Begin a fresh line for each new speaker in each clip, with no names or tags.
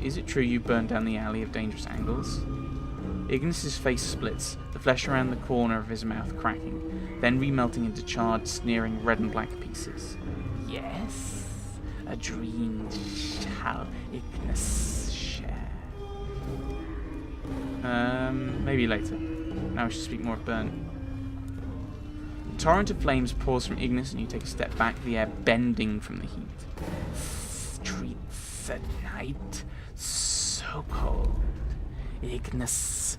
is it true you burned down the alley of dangerous angles? Ignus's face splits, the flesh around the corner of his mouth cracking, then remelting into charred, sneering red and black pieces. Yes, a dream shall Ignus share. Maybe later. Now we should speak more of burn. A torrent of flames pours from Ignus and you take a step back, the air bending from the heat. Streets at night, so cold. Ignus,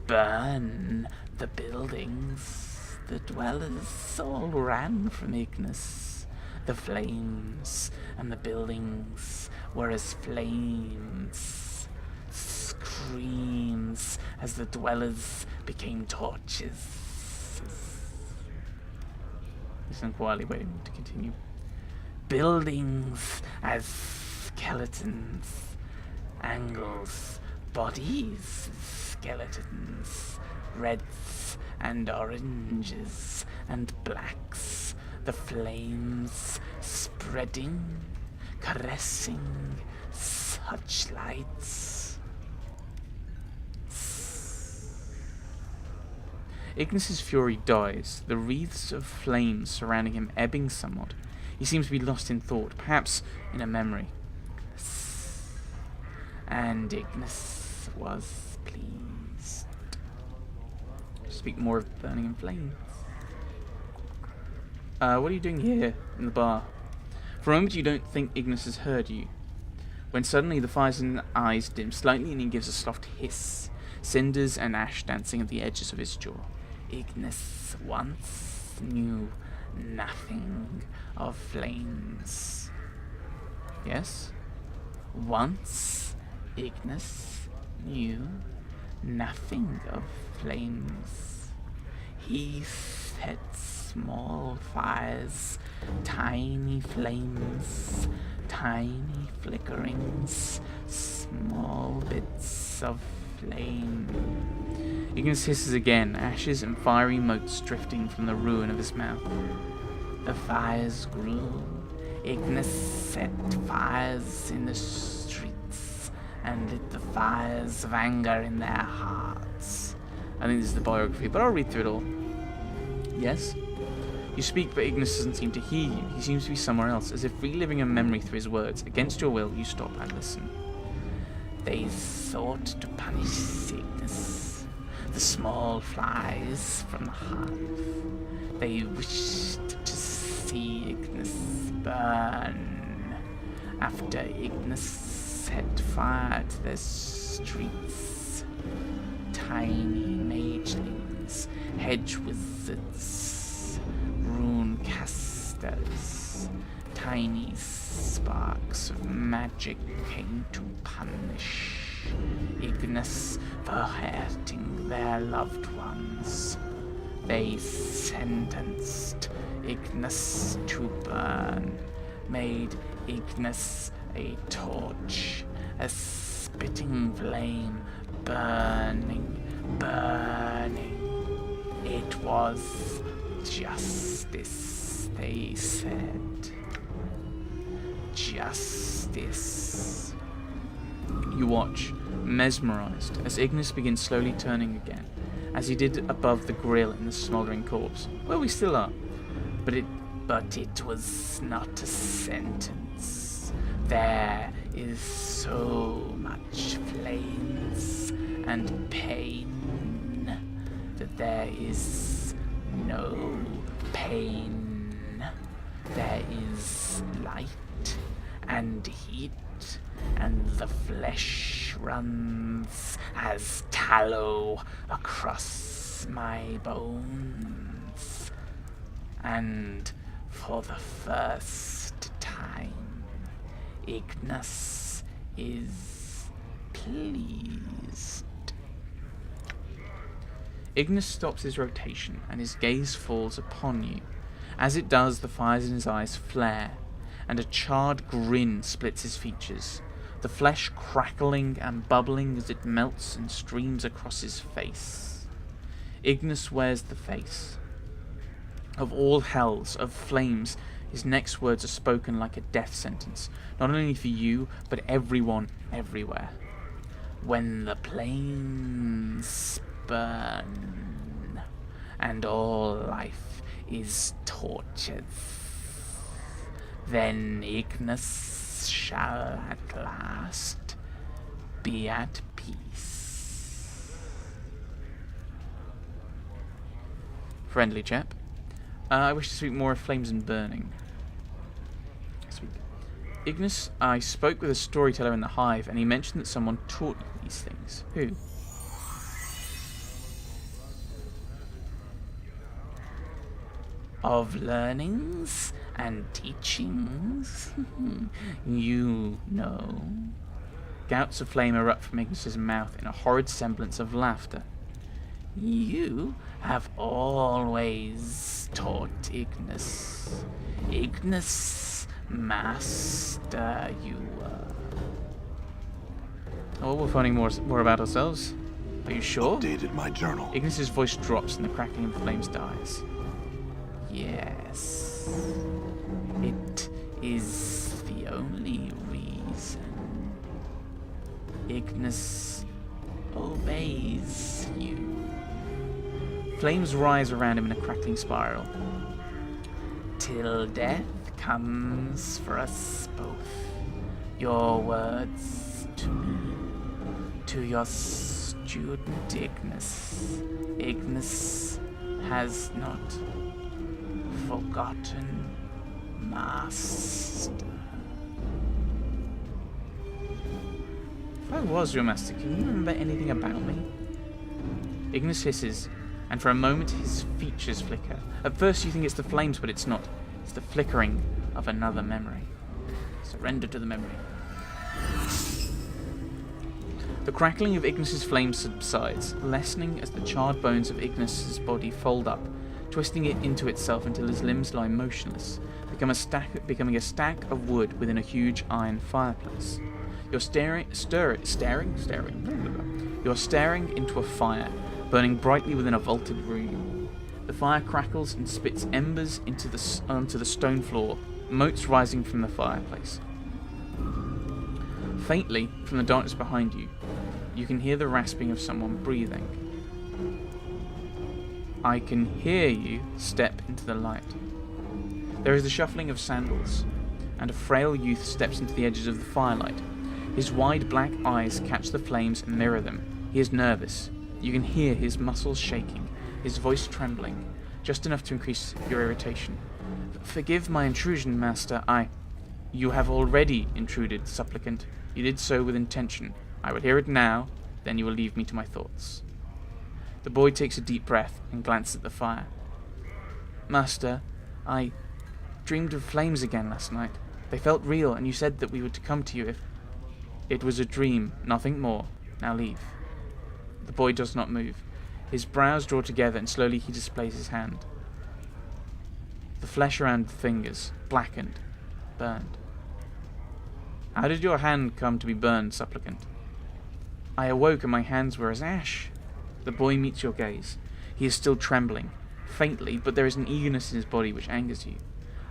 burn the buildings. The dwellers all ran from Ignus. The flames and the buildings were as flames. Screams as the dwellers became torches. Listen quietly, waiting to continue. Buildings as skeletons. Angles, bodies, skeletons. Reds and oranges and blacks. The flames spreading, caressing such lights. Ignus's fury dies, the wreaths of flames surrounding him ebbing somewhat. He seems to be lost in thought, perhaps in a memory. And Ignus was pleased. Speak more of burning in flames. What are you doing here in the bar? For a moment you don't think Ignus has heard you, when suddenly the fires in the eyes dim slightly and he gives a soft hiss, cinders and ash dancing at the edges of his jaw. Ignus once knew nothing of flames. Yes? Once Ignus knew nothing of flames. He set small fires, tiny flames, tiny flickerings, small bits of flame. Ignus hisses again, ashes and fiery motes drifting from the ruin of his mouth. The fires grew. Ignus set fires in the streets and lit the fires of anger in their hearts. I think this is the biography, but I'll read through it all. Yes? You speak, but Ignus doesn't seem to hear you. He seems to be somewhere else, as if reliving a memory through his words. Against your will, you stop and listen. They sought to punish Ignus, the small flies from the hearth. They wished to see Ignus burn. After Ignus set fire to their streets, tiny magelings, hedge wizards, rune casters, tiny sparks of magic came to punish Ignus for hurting their loved ones. They sentenced Ignus to burn, made Ignus a torch, a spitting flame, burning, burning. It was justice, they said. Justice. You watch, mesmerized, as Ignus begins slowly turning again, as he did above the grill in the smouldering corpse, where we still are. But it was not a sentence. There is so much flames and pain that there is no pain. There is light and heat, and the flesh runs as tallow across my bones. And for the first time, Ignus is pleased. Ignus stops his rotation, and his gaze falls upon you. As it does, the fires in his eyes flare, and a charred grin splits his features, the flesh crackling and bubbling as it melts and streams across his face. Ignus wears the face. Of all hells, of flames, His next words are spoken like a death sentence, not only for you, but everyone, everywhere. When the plains burn, and all life is tortured, then Ignus shall at last be at peace. Friendly chap. I wish to speak more of flames and burning. Speak. Ignus, I spoke with a storyteller in the hive, and he mentioned that someone taught you these things. Who? Of learnings and teachings, you know. Gouts of flame erupt from Ignus's mouth in a horrid semblance of laughter. You have always taught Ignus. Ignus, master you were. Oh, we're finding more about ourselves. Are you sure?
Updated my journal.
Ignus's voice drops and the crackling of the flames dies. Yes. It is the only reason. Ignus obeys you. Flames rise around him in a crackling spiral. Till death comes for us both. Your words to me. To your student Ignus. Ignus has not forgotten, master. If I was your master, can you remember anything about me? Ignus hisses, and for a moment his features flicker. At first you think it's the flames, but it's not. It's the flickering of another memory. Surrender to the memory. The crackling of Ignus's flame subsides, lessening as the charred bones of Ignus's body fold up, twisting it into itself until his limbs lie motionless, becoming a stack of wood within a huge iron fireplace. You're staring into a fire, burning brightly within a vaulted room. The fire crackles and spits embers onto the stone floor, motes rising from the fireplace. Faintly, from the darkness behind you, you can hear the rasping of someone breathing. I can hear you step into the light. There is the shuffling of sandals, and a frail youth steps into the edges of the firelight. His wide black eyes catch the flames and mirror them. He is nervous. You can hear his muscles shaking, his voice trembling, just enough to increase your irritation. Forgive my intrusion, master. You have already intruded, supplicant. You did so with intention. I will hear it now, then you will leave me to my thoughts. The boy takes a deep breath and glances at the fire. Master, I dreamed of flames again last night. They felt real, and you said that we were to come to you if... It was a dream, nothing more. Now leave. The boy does not move. His brows draw together, and slowly he displays his hand. The flesh around the fingers, blackened, burned. How did your hand come to be burned, supplicant? I awoke and my hands were as ash. The boy meets your gaze. He is still trembling, faintly, but there is an eagerness in his body which angers you.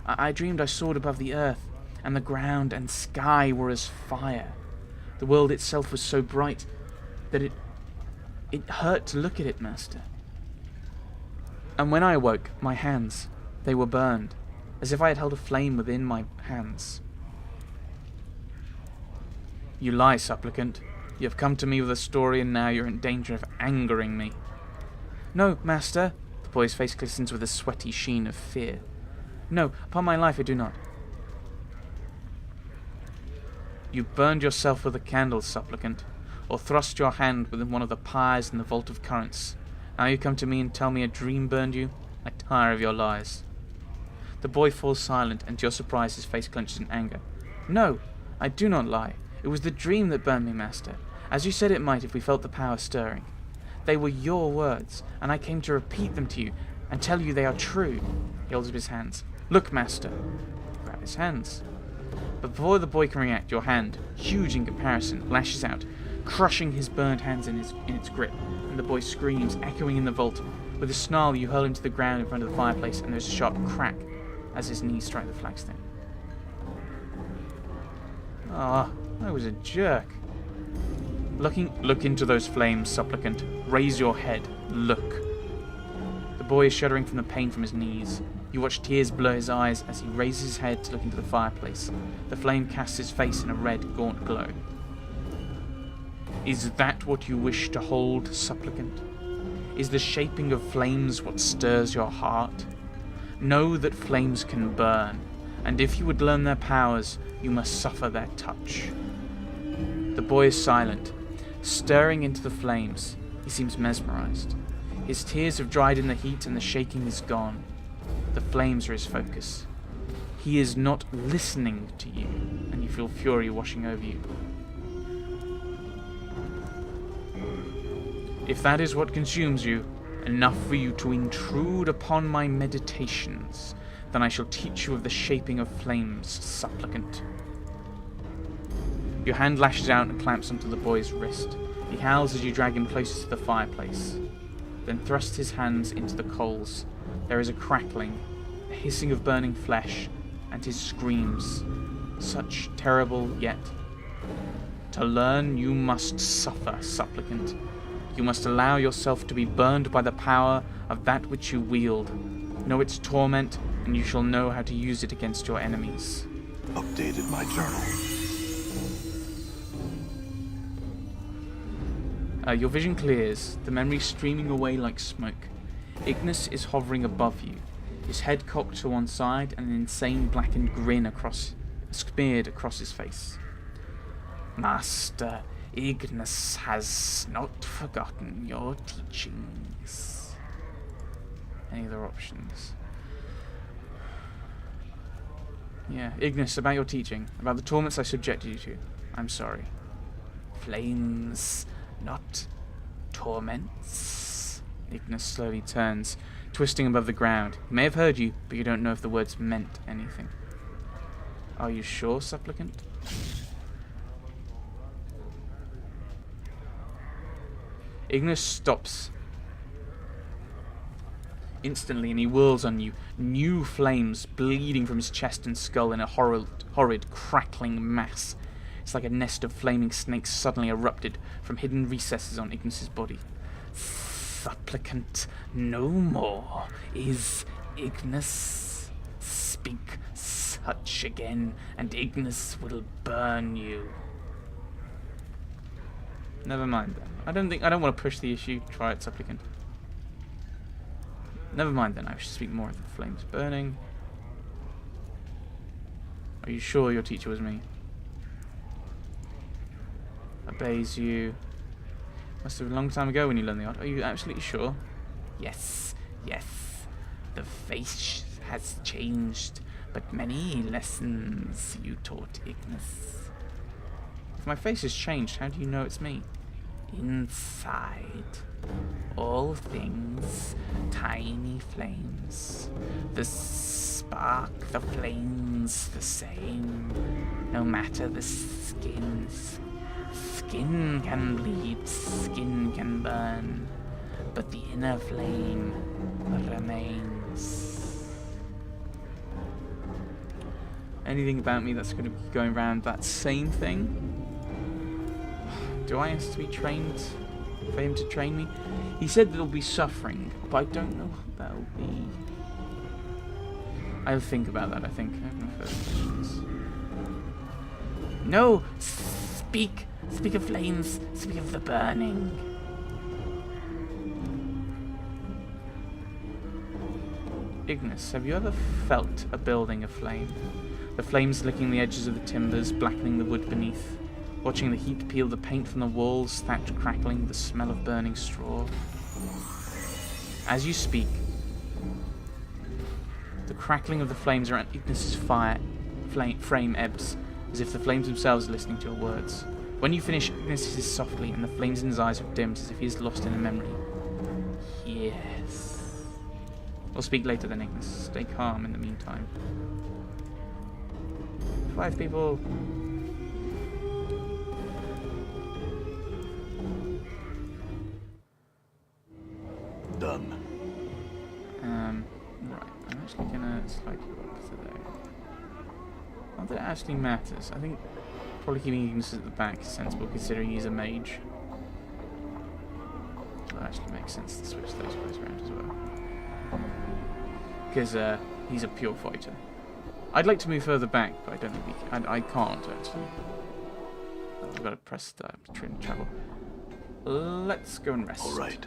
I dreamed I soared above the earth, and the ground and sky were as fire. The world itself was so bright that it hurt to look at it, master. And when I awoke, my hands, they were burned, as if I had held a flame within my hands. You lie, supplicant. You have come to me with a story, and now you're in danger of angering me. No, master. The boy's face glistens with a sweaty sheen of fear. No, upon my life I do not. You burned yourself with a candle, supplicant, or thrust your hand within one of the pyres in the vault of currents. Now you come to me and tell me a dream burned you? I tire of your lies. The boy falls silent, and to your surprise his face clenches in anger. No, I do not lie. It was the dream that burned me, master, as you said it might if we felt the power stirring. They were your words, and I came to repeat them to you, and tell you they are true. He holds up his hands. Look, master. Grab his hands. But before the boy can react, your hand, huge in comparison, lashes out, crushing his burned hands in its grip, and the boy screams, echoing in the vault. With a snarl, you hurl him to the ground in front of the fireplace, and there's a sharp crack. as his knees strike the flagstone. Ah, I was a jerk. Look into those flames, supplicant. Raise your head. Look. The boy is shuddering from the pain from his knees. You watch tears blur his eyes as he raises his head to look into the fireplace. The flame casts his face in a red, gaunt glow. Is that what you wish to hold, supplicant? Is the shaping of flames what stirs your heart? Know that flames can burn, and if you would learn their powers, you must suffer their touch. The boy is silent, staring into the flames. He seems mesmerized. His tears have dried in the heat and the shaking is gone. The flames are his focus. He is not listening to you, and you feel fury washing over you. If that is what consumes you, enough for you to intrude upon my meditations, then I shall teach you of the shaping of flames, supplicant. Your hand lashes out and clamps onto the boy's wrist. He howls as you drag him closer to the fireplace, then thrusts his hands into the coals. There is a crackling, a hissing of burning flesh, and his screams, such terrible yet. To learn you must suffer, supplicant. You must allow yourself to be burned by the power of that which you wield. Know its torment, and you shall know how to use it against your enemies.
Updated my journal.
Your vision clears, the memory streaming away like smoke. Ignus is hovering above you, his head cocked to one side and an insane blackened grin smeared across his face. Master Ignus has not forgotten your teachings. Any other options? Yeah, Ignus, about your teaching, about the torments I subjected you to. I'm sorry. Flames, not torments. Ignus slowly turns, twisting above the ground. He may have heard you, but you don't know if the words meant anything. Are you sure, supplicant? Ignus stops instantly and he whirls on you, new flames bleeding from his chest and skull in a horrid crackling mass. It's like a nest of flaming snakes suddenly erupted from hidden recesses on Ignus's body. Supplicant, no more is Ignus. Speak such again, and Ignus will burn you. Never mind then. I don't want to push the issue. Try it, supplicant. Never mind then. I should speak more of the flames burning. Are you sure your teacher was me? Obeys you. Must have been a long time ago when you learned the art. Are you absolutely sure? Yes, yes. The face has changed, but many lessons you taught Ignus. If my face has changed, how do you know it's me? Inside. All things, tiny flames. The spark, the flames, the same. No matter the skins. Skin can bleed, skin can burn, but the inner flame remains. Anything about me that's going to be going around that same thing? Do I have to be trained for him to train me? He said there'll be suffering, but I don't know what that'll be. I'll think about that, I think. I have no further questions. No! Speak! Speak of flames! Speak of the burning! Ignus, have you ever felt a building aflame? The flames licking the edges of the timbers, blackening the wood beneath. Watching the heat peel the paint from the walls, thatch crackling, the smell of burning straw. As you speak, the crackling of the flames around Ignus's frame ebbs, as if the flames themselves are listening to your words. When you finish, Ignus hisses softly, and the flames in his eyes have dimmed, as if he is lost in a memory. Yes. We'll speak later then, Ignus. Stay calm in the meantime. 5 people.
Done.
Right. I'm actually gonna slide you up to there. Not that it actually matters. I think probably keeping Ignus at the back is sensible, considering he's a mage. That actually makes sense to switch those guys around as well. Because he's a pure fighter. I'd like to move further back, but I don't think we can. I can't, actually. I've got to press the train travel. Let's go and rest.
All right.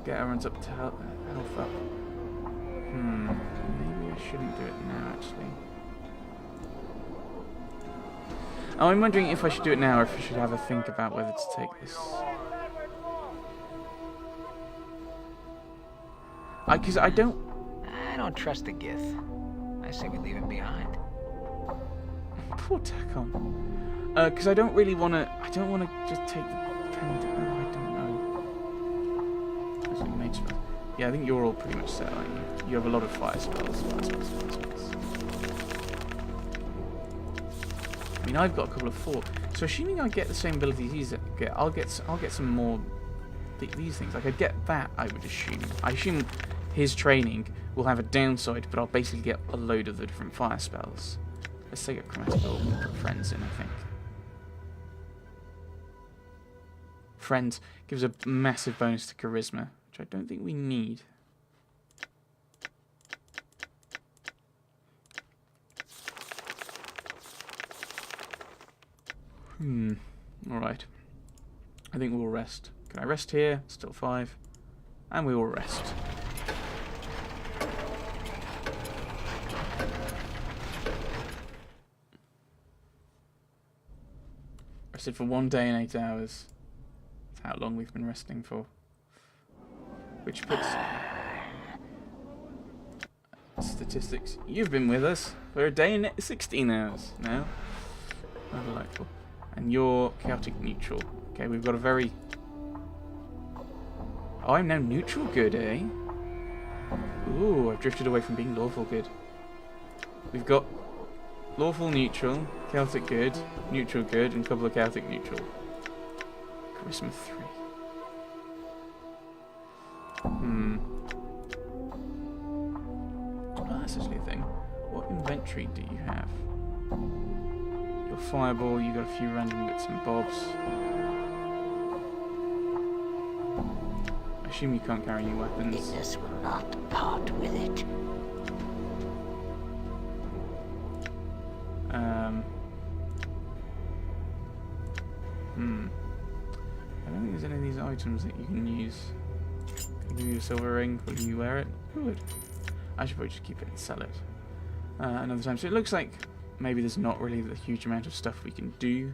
Get everyone's up to health up. Maybe I shouldn't do it now, actually. Oh, I'm wondering if I should do it now or if I should have a think about whether to take this. Because I don't
trust the Gith. I say we leave him behind.
Poor Takon. Because I don't really want to. I don't want to just take the pen. Oh, I don't know. Actually, mage spells. Yeah, I think you're all pretty much set, aren't you? You have a lot of fire spells. I mean, I've got a couple of 4. So assuming I get the same abilities he's get, I'll get some more these things. Like I'd get that. I would assume. I assume his training will have a downside, but I'll basically get a load of the different fire spells. Let's take a chromatic orb and put friends in, I think. Friends gives a massive bonus to charisma, which I don't think we need. Alright. I think we'll rest. Can I rest here? Still 5. And we will rest. Rested for 1 day and 8 hours. That's how long we've been resting for. Which puts statistics. You've been with us for a day and 16 hours now. How delightful. And you're chaotic neutral. Okay, we've got a very... Oh, I'm now neutral good, eh? Ooh, I've drifted away from being lawful good. We've got lawful neutral, chaotic good, neutral good, and a couple of chaotic neutral. Charisma 3. Oh, that's actually a thing. What inventory do you have? Your fireball, you got a few random bits and bobs. I assume you can't carry any weapons.
Ignus will not part with it.
I don't think there's any of these items that you can use. Can I give you a silver ring? Will you wear it? Who would? I should probably just keep it and sell it another time. So it looks like maybe there's not really a huge amount of stuff we can do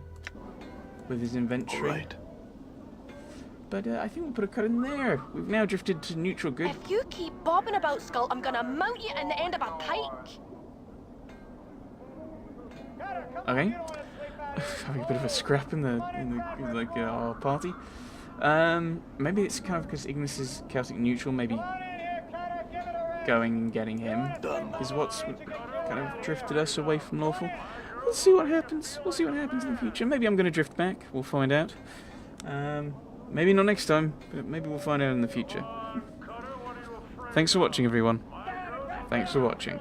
with his inventory.
All right.
But I think we'll put a cut in there. We've now drifted to neutral good.
If you keep bobbing about, Skull, I'm gonna mount you in the end of a pike.
Okay. Having a bit of a scrap in our party. Maybe it's kind of because Ignus is chaotic neutral. Maybe going and getting him is what's kind of drifted us away from lawful. We'll see what happens. We'll see what happens in the future. Maybe I'm going to drift back. We'll find out. Maybe not next time, but maybe we'll find out in the future. Thanks for watching, everyone. Thanks for watching.